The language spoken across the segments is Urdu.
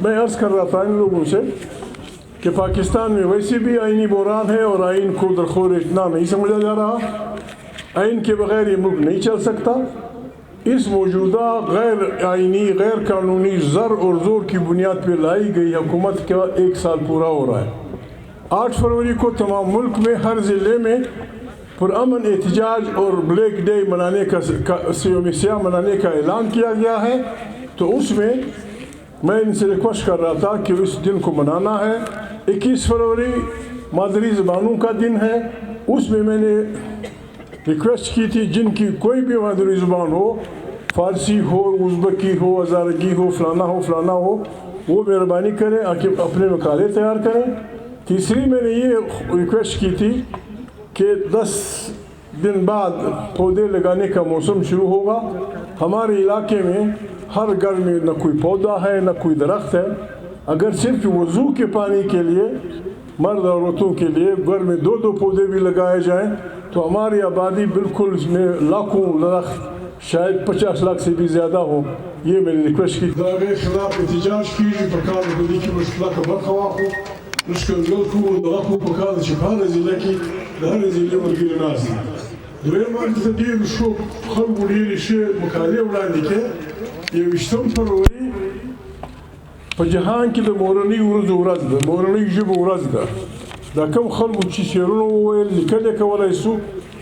میں عرض کر رہا تھا ان لوگوں سے کہ پاکستان میں ویسے بھی آئینی بحران ہے اور آئین کو درخور اتنا نہیں سمجھا جا رہا. آئین کے بغیر یہ ملک نہیں چل سکتا. اس موجودہ غیر آئینی غیر قانونی زر اور زور کی بنیاد پہ لائی گئی حکومت کا 1 سال پورا ہو رہا ہے. 8 فروری کو تمام ملک میں ہر ضلع میں پرامن احتجاج اور بلیک ڈے منانے کا یوم سیاہ منانے کا اعلان کیا گیا ہے. تو اس میں ان سے ریکویسٹ کر رہا تھا کہ اس دن کو منانا ہے. 21 فروری مادری زبانوں کا دن ہے. اس میں نے ریکویسٹ کی تھی جن کی کوئی بھی مادری زبان ہو، فارسی ہو، ازبکی ہو، ہزارگی ہو، فلانا ہو، وہ مہربانی کریں اپنے مقالے تیار کریں. تیسری میں نے یہ ریکویسٹ کی تھی کہ 10 دن بعد پودے لگانے کا موسم شروع ہوگا. ہمارے علاقے میں ہر گھر میں نہ کوئی پودا ہے نہ کوئی درخت ہے. اگر صرف وضو کے پانی کے لیے مرد اور عورتوں کے لیے گھر میں 2 پودے بھی لگائے جائیں تو ہماری آبادی بالکل اس میں لاکھوں درخت، شاید 50 لاکھ سے بھی زیادہ ہو. یہ میں نے ریکویسٹ کی. داغے خلاف احتجاج کیجیے پکار بدی کی مشکلات کا برخواہ ہو مشکل کو درخت پکار شفار ضلع کی ہر ضلع ورگی ناس دي. دویم وقت ډېر شو خلکو ډېرې ښې مقالې وړاندې کړې. 21 فروری په جهان کې د مورنۍ ورځو ورځ ده، مورنۍ ژبو ورځ ده. دا کوم خلکو چې شعرونه وویل لیکل یې کولی سو،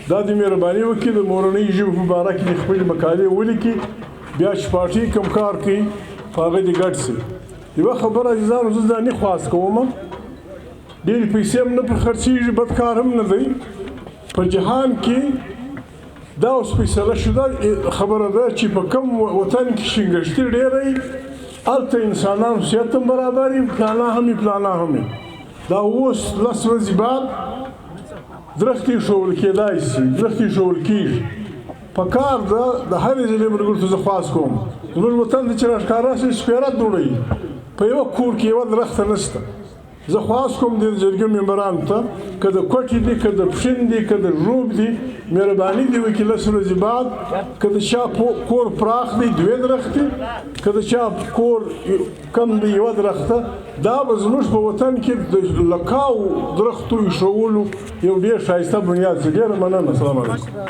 دا د مهرباني وکړي د مورنۍ ژبو په باره کې د خپلې مقالې ولیکي. بیا چې پارټي کوم کار کوي په هغه دې ګډ سي. یوه خبره عزیزانو زه دا نه خواست کوم، ډېرې پیسې هم نه پرې خرڅېږي، بد کار هم نه دی. په جهان کې دا اوس فیصله شده خبره ده چې په کوم وطن کې شنګشتي ډېره وي هلته انسانانو صحت هم برابر وي، پلانا هم وي. دا اوس 10 ورځې بعد درخت ایښودل کېدای شي، درخت ایښودل کېږي. په کار ده د هرې ضلع ملګرو ته زه خواست کوم زموږ وطن ته چې راښکاره شي سپېره دوړوي، په یوه کور کې یوه درخته نشته. زه خواست کوم د جرګې ممبرانو ته که د کوټې دي که د پښین دي که د ژوب دي مهرباني دې وکړي 10 ورځې بعد که د چا کور پراخ دی 2 درختې که د چا کور کم دی 1 درخته. دا به زموږ په وطن کې د لکاو درختو ایښولو یو ډېر ښایسته بنیاد شي. ډېره مننه. السلام علیکم.